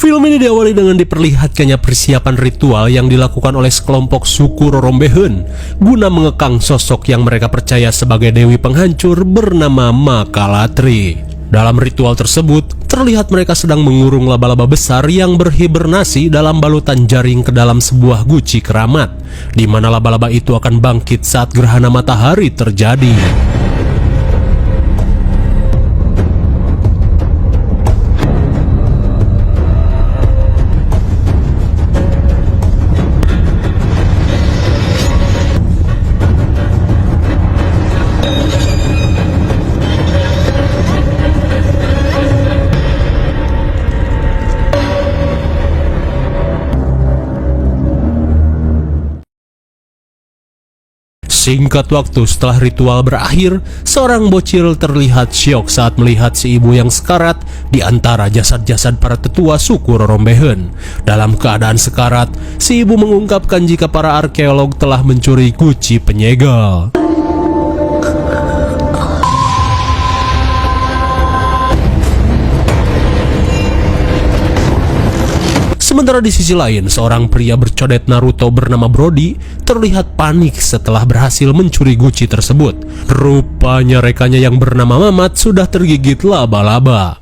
Film ini diawali dengan diperlihatkannya persiapan ritual yang dilakukan oleh sekelompok suku Rorombehen guna mengekang sosok yang mereka percaya sebagai dewi penghancur bernama Makalatri. Dalam ritual tersebut, terlihat mereka sedang mengurung laba-laba besar yang berhibernasi dalam balutan jaring ke dalam sebuah guci keramat, di mana laba-laba itu akan bangkit saat gerhana matahari terjadi. Singkat waktu setelah ritual berakhir, seorang bocil terlihat syok saat melihat si ibu yang sekarat di antara jasad-jasad para tetua suku Rorombehen. Dalam keadaan sekarat, si ibu mengungkapkan jika para arkeolog telah mencuri guci penyegal. Sementara di sisi lain, seorang pria bercodet Naruto bernama Brody terlihat panik setelah berhasil mencuri guci tersebut. Rupanya rekannya yang bernama Mamat sudah tergigit laba-laba.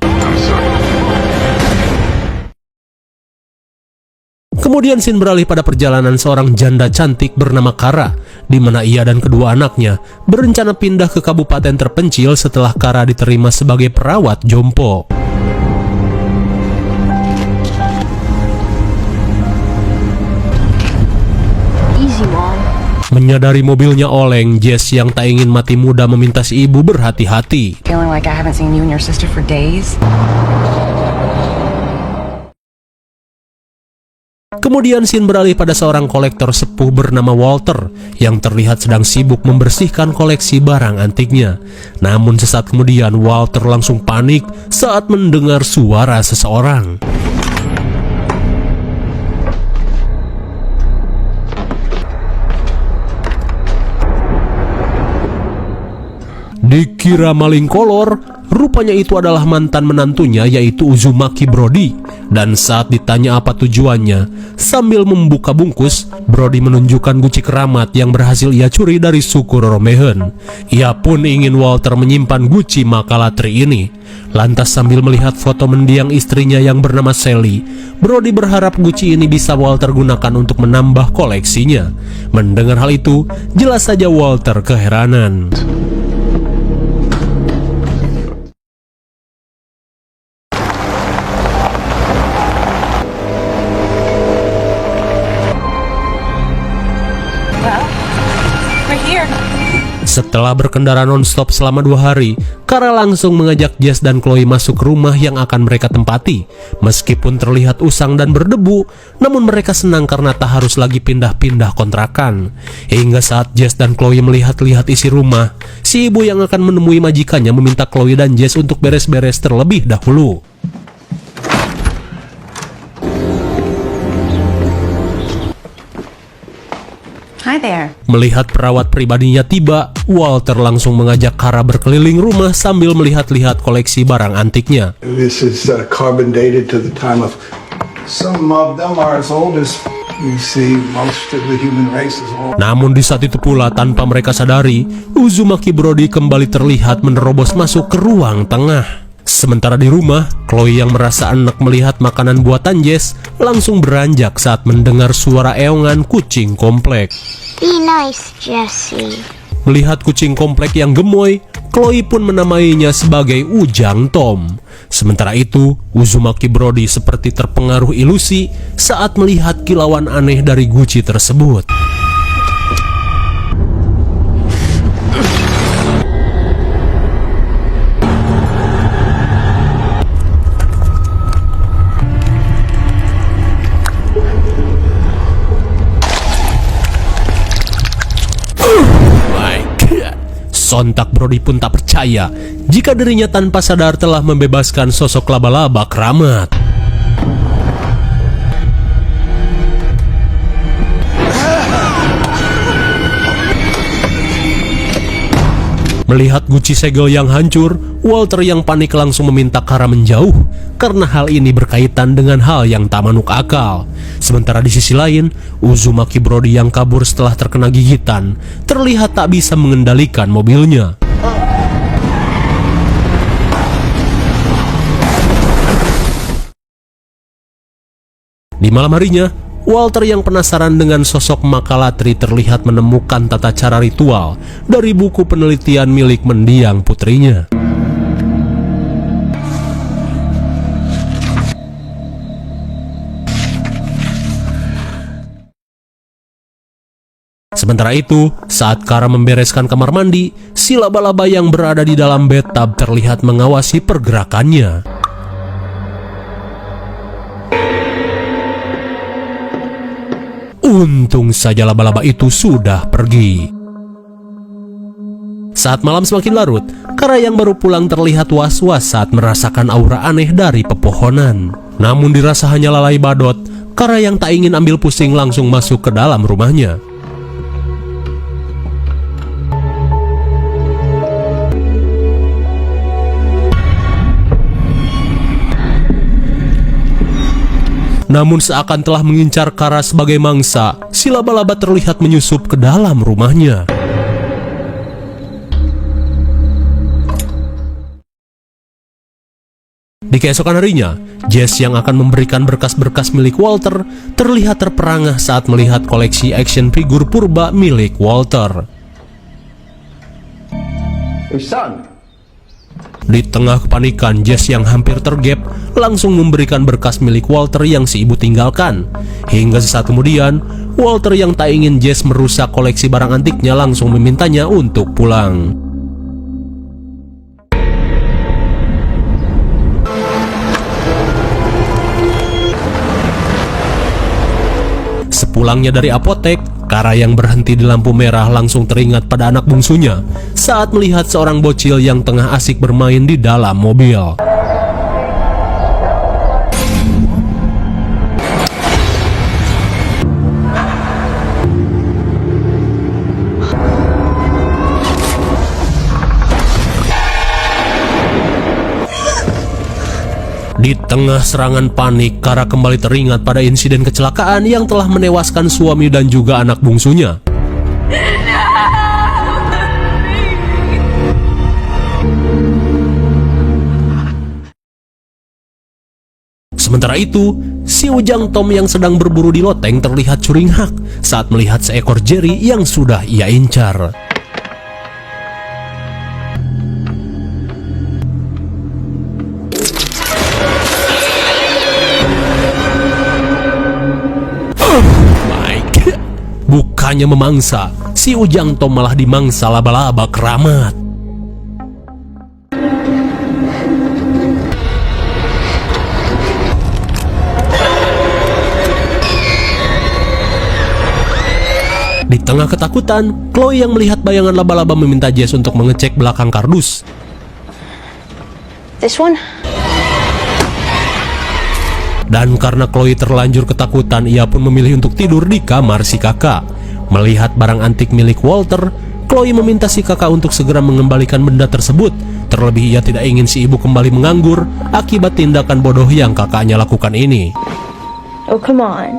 Kemudian scene beralih pada perjalanan seorang janda cantik bernama Kara, di mana ia dan kedua anaknya berencana pindah ke kabupaten terpencil setelah Kara diterima sebagai perawat jompo. Menyadari mobilnya oleng, Jess yang tak ingin mati muda meminta si ibu berhati-hati. Kemudian scene beralih pada seorang kolektor sepuh bernama Walter yang terlihat sedang sibuk membersihkan koleksi barang antiknya. Namun sesaat kemudian Walter langsung panik saat mendengar suara seseorang. Dikira maling kolor, rupanya itu adalah mantan menantunya yaitu Uzumaki Brody. Dan saat ditanya apa tujuannya, sambil membuka bungkus, Brody menunjukkan guci keramat yang berhasil ia curi dari suku Rorombehen. Ia pun ingin Walter menyimpan guci Makalatri ini. Lantas sambil melihat foto mendiang istrinya yang bernama Sally, Brody berharap guci ini bisa Walter gunakan untuk menambah koleksinya. Mendengar hal itu, jelas saja Walter keheranan. Setelah berkendara non-stop selama 2 hari, Kara langsung mengajak Jess dan Chloe masuk ke rumah yang akan mereka tempati. Meskipun terlihat usang dan berdebu, namun mereka senang karena tak harus lagi pindah-pindah kontrakan. Hingga saat Jess dan Chloe melihat-lihat isi rumah, si ibu yang akan menemui majikannya meminta Chloe dan Jess untuk beres-beres terlebih dahulu. Hi there. Melihat perawat pribadinya tiba, Walter langsung mengajak Kara berkeliling rumah sambil melihat-lihat koleksi barang antiknya. This is carbon dated to the time of some of them are as old as you see most of the human race is old. Namun di saat itu pula tanpa mereka sadari, Uzumaki Brody kembali terlihat menerobos masuk ke ruang tengah. Sementara di rumah, Chloe yang merasa enak melihat makanan buatan Jess langsung beranjak saat mendengar suara eongan kucing komplek. Be nice, Jessie. Melihat kucing komplek yang gemoy, Chloe pun menamainya sebagai Ujang Tom. Sementara itu, Uzumaki Brody seperti terpengaruh ilusi saat melihat kilauan aneh dari guci tersebut. Sontak Brody pun tak percaya jika dirinya tanpa sadar telah membebaskan sosok laba-laba keramat. Melihat guci segel yang hancur, Walter yang panik langsung meminta Kara menjauh karena hal ini berkaitan dengan hal yang tak manuk akal. Sementara di sisi lain, Uzumaki Brody yang kabur setelah terkena gigitan terlihat tak bisa mengendalikan mobilnya. Di malam harinya, Walter yang penasaran dengan sosok Makalatri terlihat menemukan tata cara ritual dari buku penelitian milik mendiang putrinya. Sementara itu, saat Kara membereskan kamar mandi, si laba-laba yang berada di dalam bathtub terlihat mengawasi pergerakannya. Untung saja laba-laba itu sudah pergi. Saat malam semakin larut, Kara yang baru pulang terlihat was-was saat merasakan aura aneh dari pepohonan. Namun dirasa hanya lalai badot, Kara yang tak ingin ambil pusing langsung masuk ke dalam rumahnya. Namun seakan telah mengincar Kara sebagai mangsa, si laba-laba terlihat menyusup ke dalam rumahnya. Di keesokan harinya, Jess yang akan memberikan berkas-berkas milik Walter terlihat terperangah saat melihat koleksi action figure purba milik Walter. Hey, son. Di tengah kepanikan, Jess yang hampir tergap langsung memberikan berkas milik Walter yang si ibu tinggalkan. Hingga sesaat kemudian, Walter yang tak ingin Jess merusak koleksi barang antiknya langsung memintanya untuk pulang. Sepulangnya dari apotek, Kara yang berhenti di lampu merah langsung teringat pada anak bungsunya saat melihat seorang bocil yang tengah asik bermain di dalam mobil. Di tengah serangan panik, Kara kembali teringat pada insiden kecelakaan yang telah menewaskan suami dan juga anak bungsunya. Sementara itu, si Ujang Tom yang sedang berburu di loteng terlihat curinghak saat melihat seekor Jerry yang sudah ia incar. Bukannya memangsa, si Ujang Tom malah dimangsa laba-laba keramat. Di tengah ketakutan, Chloe yang melihat bayangan laba-laba meminta Jess untuk mengecek belakang kardus. This one? Dan karena Chloe terlanjur ketakutan, ia pun memilih untuk tidur di kamar si kakak. Melihat barang antik milik Walter, Chloe meminta si kakak untuk segera mengembalikan benda tersebut. Terlebih ia tidak ingin si ibu kembali menganggur akibat tindakan bodoh yang kakaknya lakukan ini. Oh, come on.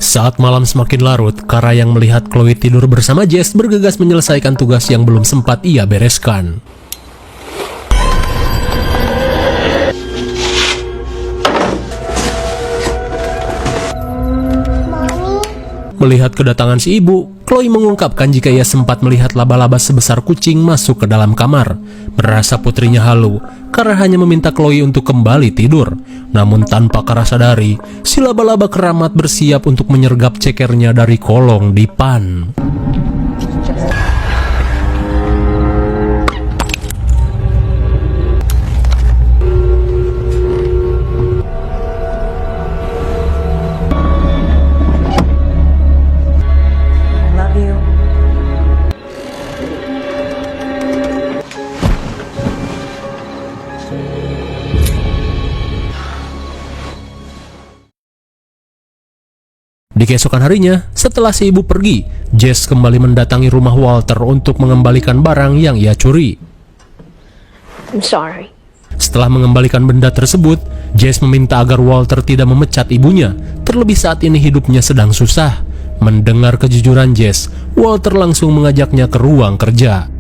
Saat malam semakin larut, Kara yang melihat Chloe tidur bersama Jess bergegas menyelesaikan tugas yang belum sempat ia bereskan. Melihat kedatangan si ibu, Chloe mengungkapkan jika ia sempat melihat laba-laba sebesar kucing masuk ke dalam kamar. Merasa putrinya halu, Kara hanya meminta Chloe untuk kembali tidur. Namun tanpa Kara sadari, si laba-laba keramat bersiap untuk menyergap cekernya dari kolong dipan. Di keesokan harinya, setelah si ibu pergi, Jess kembali mendatangi rumah Walter untuk mengembalikan barang yang ia curi. I'm sorry. Setelah mengembalikan benda tersebut, Jess meminta agar Walter tidak memecat ibunya, terlebih saat ini hidupnya sedang susah. Mendengar kejujuran Jess, Walter langsung mengajaknya ke ruang kerja.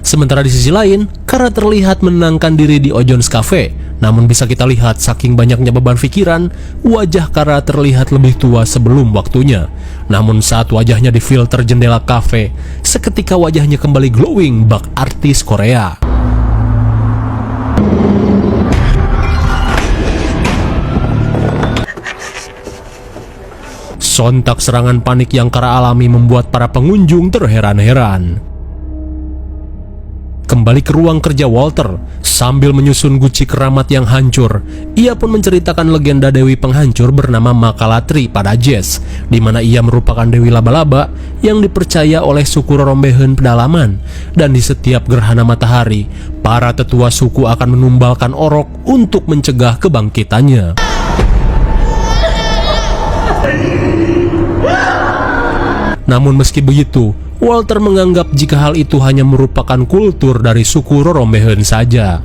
Sementara di sisi lain, Kara terlihat menenangkan diri di Ojon's Cafe. Namun bisa kita lihat saking banyaknya beban pikiran, wajah Kara terlihat lebih tua sebelum waktunya. Namun saat wajahnya difilter jendela kafe, seketika wajahnya kembali glowing bak artis Korea. Sontak serangan panik yang Kara alami membuat para pengunjung terheran-heran. Kembali ke ruang kerja Walter, sambil menyusun guci keramat yang hancur, ia pun menceritakan legenda Dewi Penghancur bernama Makalatri pada Jess, di mana ia merupakan Dewi Laba-Laba yang dipercaya oleh suku Rorombehen pedalaman, dan di setiap gerhana matahari, para tetua suku akan menumbalkan orok untuk mencegah kebangkitannya. Namun meski begitu, Walter menganggap jika hal itu hanya merupakan kultur dari suku Rorombehen saja.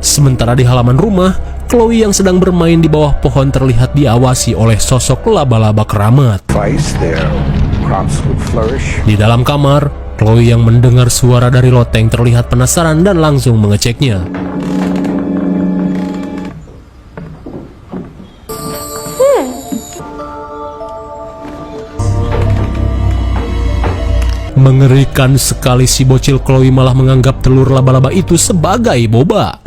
Sementara di halaman rumah, Chloe yang sedang bermain di bawah pohon terlihat diawasi oleh sosok laba-laba keramat. Di dalam kamar, Chloe yang mendengar suara dari loteng terlihat penasaran dan langsung mengeceknya. Mengerikan sekali, si bocil Chloe malah menganggap telur laba-laba itu sebagai boba.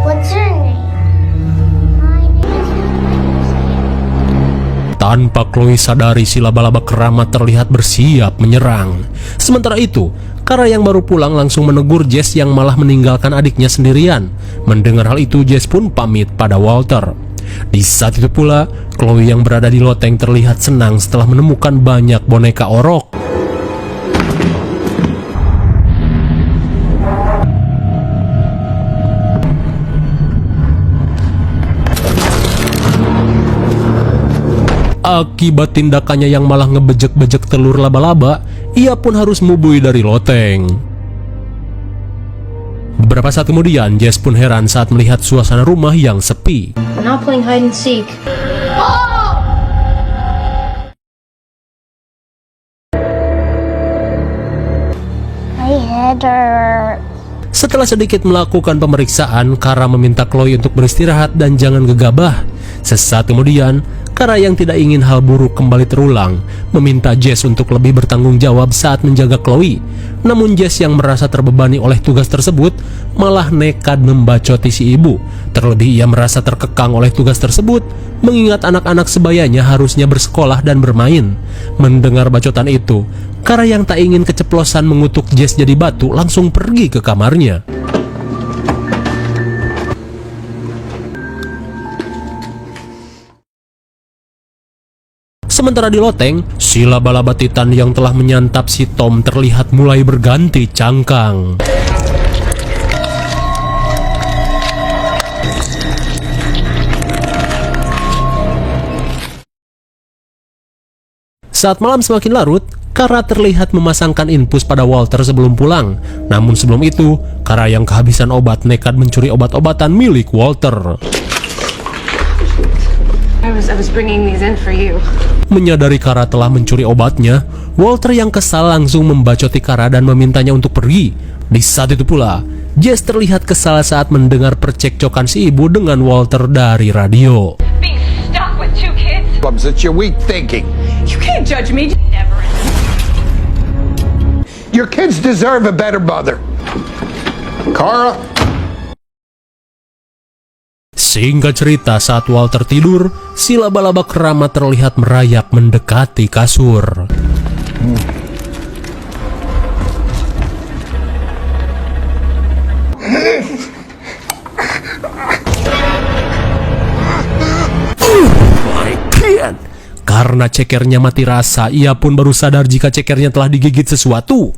What's your name? My name is Tanpa Chloe sadari, si laba-laba keramat terlihat bersiap menyerang. Sementara itu, Kara yang baru pulang langsung menegur Jess yang malah meninggalkan adiknya sendirian. Mendengar hal itu, Jess pun pamit pada Walter. Di saat itu pula, Chloe yang berada di loteng terlihat senang setelah menemukan banyak boneka orok. Akibat tindakannya yang malah ngebejek-bejek telur laba-laba, ia pun harus mubui dari loteng. Beberapa saat kemudian, Jess pun heran saat melihat suasana rumah yang sepi. We're not playing hide and seek. My head hurts. Setelah sedikit melakukan pemeriksaan, Kara meminta Chloe untuk beristirahat dan jangan gegabah. Sesaat kemudian, Kara yang tidak ingin hal buruk kembali terulang, meminta Jess untuk lebih bertanggung jawab saat menjaga Chloe. Namun Jess yang merasa terbebani oleh tugas tersebut, malah nekat membacoti si ibu. Terlebih ia merasa terkekang oleh tugas tersebut, mengingat anak-anak sebayanya harusnya bersekolah dan bermain. Mendengar bacotan itu, Kara yang tak ingin keceplosan mengutuk Jess jadi batu langsung pergi ke kamarnya. Sementara di loteng, si laba-laba Titan yang telah menyantap si Tom terlihat mulai berganti cangkang. Saat malam semakin larut, Kara terlihat memasangkan infus pada Walter sebelum pulang. Namun sebelum itu, Kara yang kehabisan obat nekat mencuri obat-obatan milik Walter. I was bringing these in for you. Menyadari Kara telah mencuri obatnya, Walter yang kesal langsung membacoti Kara dan memintanya untuk pergi. Di saat itu pula, Jess terlihat kesal saat mendengar percekcokan si ibu dengan Walter dari radio. Being stuck with two kids. It's your weak thinking. You can't judge me. Never. Your kids deserve a better mother. Kara? Singkat cerita, saat Walter tidur, si laba-laba keramat terlihat merayap mendekati kasur. My God! Karena cekernya mati rasa, ia pun baru sadar jika cekernya telah digigit sesuatu.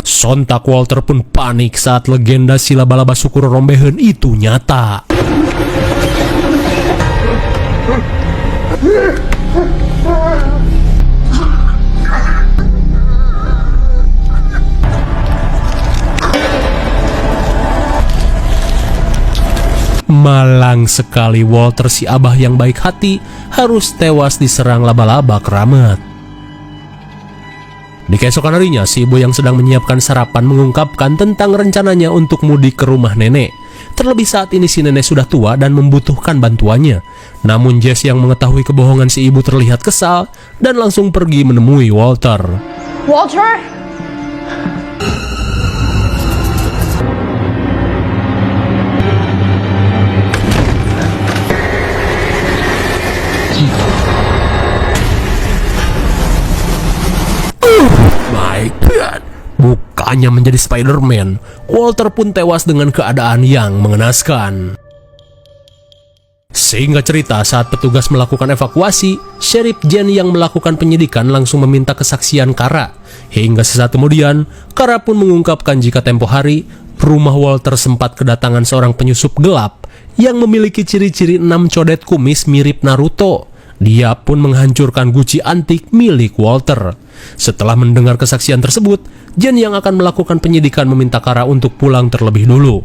Sontak Walter pun panik saat legenda si laba-laba syukur rombehen itu nyata. Malang sekali Walter si abah yang baik hati harus tewas diserang laba-laba keramat. Di keesokan harinya, si ibu yang sedang menyiapkan sarapan mengungkapkan tentang rencananya untuk mudik ke rumah nenek. Terlebih saat ini si nenek sudah tua dan membutuhkan bantuannya. Namun Jess yang mengetahui kebohongan si ibu terlihat kesal dan langsung pergi menemui Walter. Walter? My God, bukannya menjadi Spider-Man, Walter pun tewas dengan keadaan yang mengenaskan. Sehingga cerita saat petugas melakukan evakuasi, Sheriff Jen yang melakukan penyidikan langsung meminta kesaksian Kara. Hingga sesaat kemudian, Kara pun mengungkapkan jika tempo hari, rumah Walter sempat kedatangan seorang penyusup gelap yang memiliki ciri-ciri 6 codet kumis mirip Naruto. Dia pun menghancurkan guci antik milik Walter. Setelah mendengar kesaksian tersebut, Jen yang akan melakukan penyidikan meminta Kara untuk pulang terlebih dulu.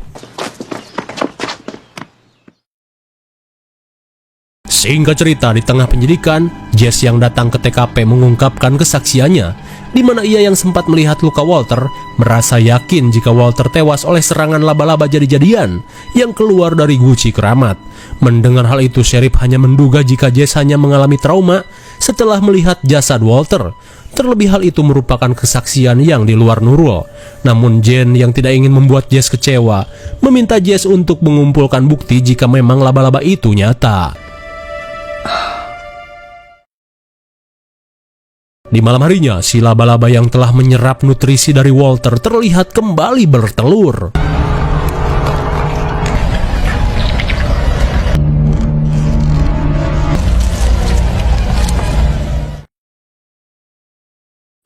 Singkat cerita, di tengah penyidikan, Jess yang datang ke TKP mengungkapkan kesaksiannya, di mana ia yang sempat melihat luka Walter merasa yakin jika Walter tewas oleh serangan laba-laba jadi-jadian yang keluar dari guci keramat. Mendengar hal itu, Sheriff hanya menduga jika Jess hanya mengalami trauma setelah melihat jasad Walter. Terlebih hal itu merupakan kesaksian yang di luar nurul. Namun Jen yang tidak ingin membuat Jess kecewa, meminta Jess untuk mengumpulkan bukti jika memang laba-laba itu nyata. Di malam harinya, si laba-laba yang telah menyerap nutrisi dari Walter terlihat kembali bertelur.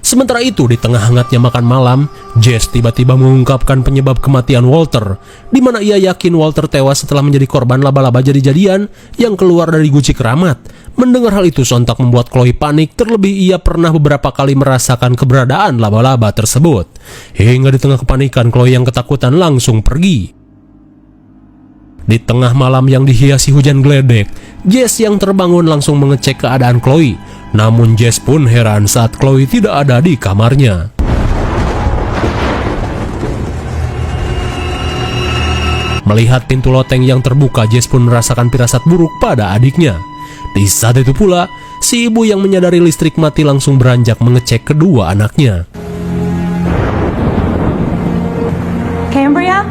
Sementara itu, di tengah hangatnya makan malam, Jess tiba-tiba mengungkapkan penyebab kematian Walter, di mana ia yakin Walter tewas setelah menjadi korban laba-laba jadi-jadian yang keluar dari guci keramat. Mendengar hal itu sontak membuat Chloe panik, terlebih ia pernah beberapa kali merasakan keberadaan laba-laba tersebut. Hingga di tengah kepanikan, Chloe yang ketakutan langsung pergi. Di tengah malam yang dihiasi hujan geledek, Jess yang terbangun langsung mengecek keadaan Chloe. Namun Jess pun heran saat Chloe tidak ada di kamarnya. Melihat pintu loteng yang terbuka, Jess pun merasakan firasat buruk pada adiknya. Di saat itu pula, si ibu yang menyadari listrik mati langsung beranjak mengecek kedua anaknya. Cambria?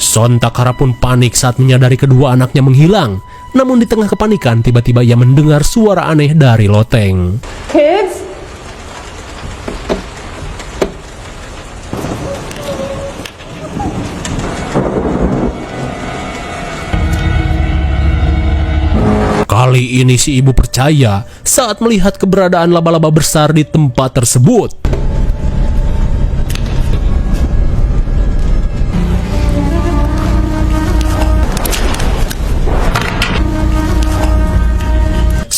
Sontak Kara pun panik saat menyadari kedua anaknya menghilang. Namun di tengah kepanikan, tiba-tiba ia mendengar suara aneh dari loteng. Kids? Kali ini si ibu percaya saat melihat keberadaan laba-laba besar di tempat tersebut.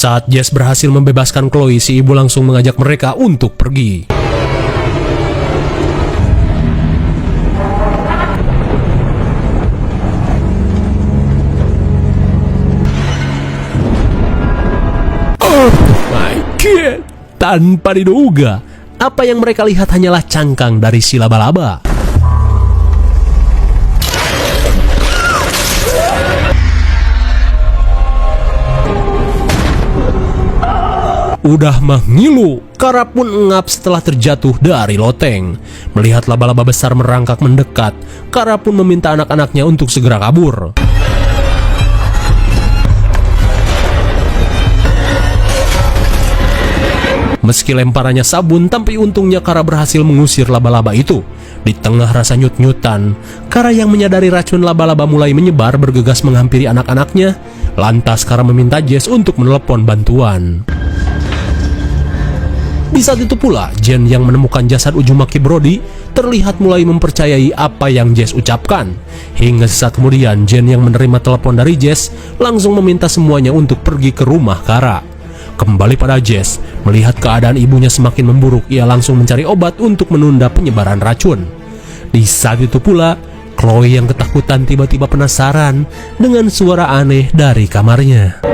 Saat Jess berhasil membebaskan Chloe, si ibu langsung mengajak mereka untuk pergi. Oh my God! Tanpa diduga, apa yang mereka lihat hanyalah cangkang dari si laba-laba. Udah mah ngilu, Kara pun engap setelah terjatuh dari loteng. Melihat laba-laba besar merangkak mendekat, Kara pun meminta anak-anaknya untuk segera kabur. Meski lemparannya sabun, tapi untungnya Kara berhasil mengusir laba-laba itu. Di tengah rasa nyut-nyutan, Kara yang menyadari racun laba-laba mulai menyebar bergegas menghampiri anak-anaknya. Lantas Kara meminta Jess untuk menelepon bantuan. Di saat itu pula, Jen yang menemukan jasad Uzumaki Brody terlihat mulai mempercayai apa yang Jess ucapkan. Hingga sesaat kemudian, Jen yang menerima telepon dari Jess langsung meminta semuanya untuk pergi ke rumah Kara. Kembali pada Jess, melihat keadaan ibunya semakin memburuk, ia langsung mencari obat untuk menunda penyebaran racun. Di saat itu pula, Chloe yang ketakutan tiba-tiba penasaran dengan suara aneh dari kamarnya.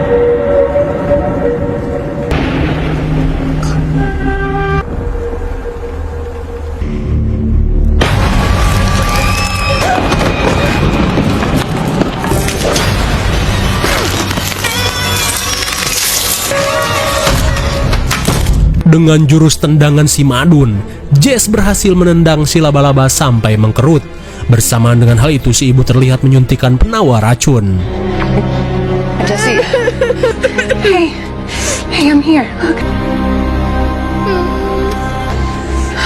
Dengan jurus tendangan si Madun, Jess berhasil menendang si laba-laba sampai mengkerut. Bersamaan dengan hal itu, si ibu terlihat menyuntikkan penawar racun. Jesse. Hey, I'm here. Look.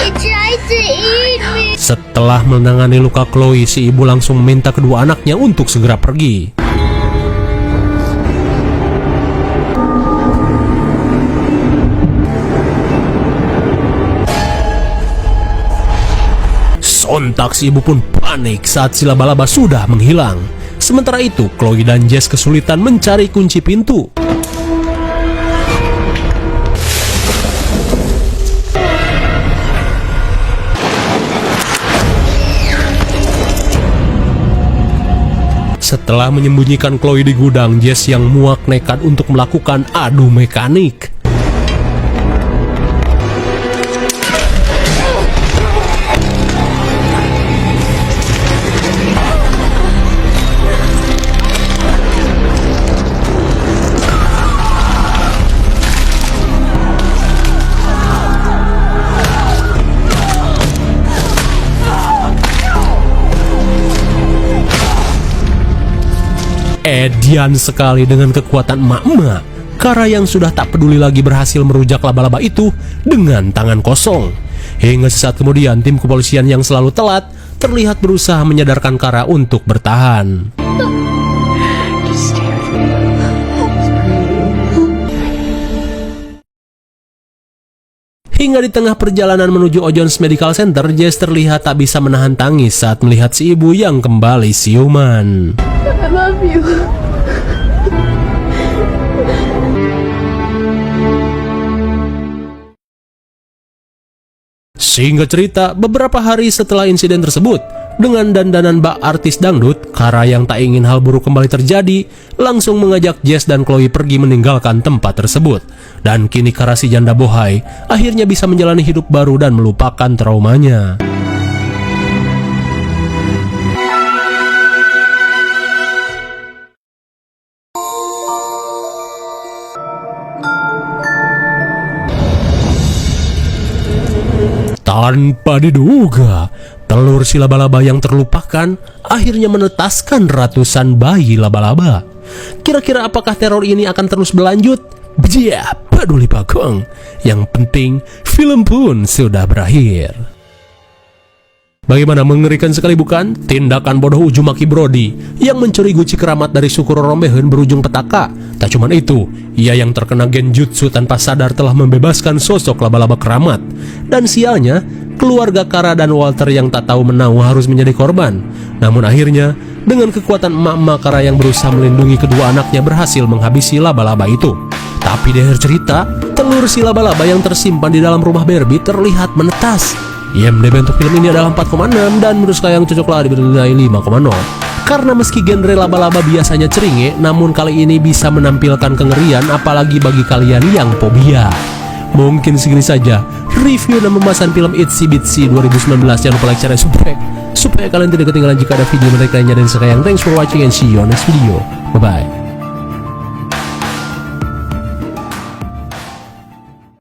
He tried to eat me. Setelah menangani luka Chloe, si ibu langsung meminta kedua anaknya untuk segera pergi. Sontak si ibu pun panik saat si laba-laba sudah menghilang. Sementara itu, Chloe dan Jess kesulitan mencari kunci pintu. Setelah menyembunyikan Chloe di gudang, Jess yang muak nekat untuk melakukan adu mekanik. Edian sekali dengan kekuatan emak-emak. Kara yang sudah tak peduli lagi berhasil merujak laba-laba itu dengan tangan kosong. Hingga sesaat kemudian, tim kepolisian yang selalu telat terlihat berusaha menyadarkan Kara untuk bertahan. Hingga di tengah perjalanan menuju Ojon's Medical Center, Jess terlihat tak bisa menahan tangis saat melihat si ibu yang kembali siuman. I love you. Singkat cerita, beberapa hari setelah insiden tersebut, dengan dandanan bak artis dangdut, Kara yang tak ingin hal buruk kembali terjadi, langsung mengajak Jess dan Chloe pergi meninggalkan tempat tersebut. Dan kini Kara si janda bohai akhirnya bisa menjalani hidup baru dan melupakan traumanya. Tanpa diduga, telur si laba-laba yang terlupakan akhirnya menetaskan ratusan bayi laba-laba. Kira-kira apakah teror ini akan terus berlanjut? Bejia, peduli bagong. Yang penting, film pun sudah berakhir. Bagaimana, mengerikan sekali bukan? Tindakan bodoh Uzumaki Brody yang mencuri guci keramat dari suku Rorombehen berujung petaka. Tak cuma itu, ia yang terkena genjutsu tanpa sadar telah membebaskan sosok laba-laba keramat. Dan sialnya, keluarga Kara dan Walter yang tak tahu menahu harus menjadi korban. Namun akhirnya, dengan kekuatan emak-emak Kara yang berusaha melindungi kedua anaknya berhasil menghabisi laba-laba itu. Tapi di akhir cerita, telur si laba-laba yang tersimpan di dalam rumah Barbie terlihat menetas. IMDb untuk film ini adalah 4,6 dan menurut saya yang cocoklah diberi 5,0. Karena meski genre laba-laba biasanya ceringe, namun kali ini bisa menampilkan kengerian apalagi bagi kalian yang fobia. Mungkin segini saja review dan pembahasan film Itsy Bitsy 2019. Jangan lupa like, share, dan subscribe supaya kalian tidak ketinggalan jika ada video menarik lainnya. Dan sekian, thanks for watching and see you on next video. Bye bye.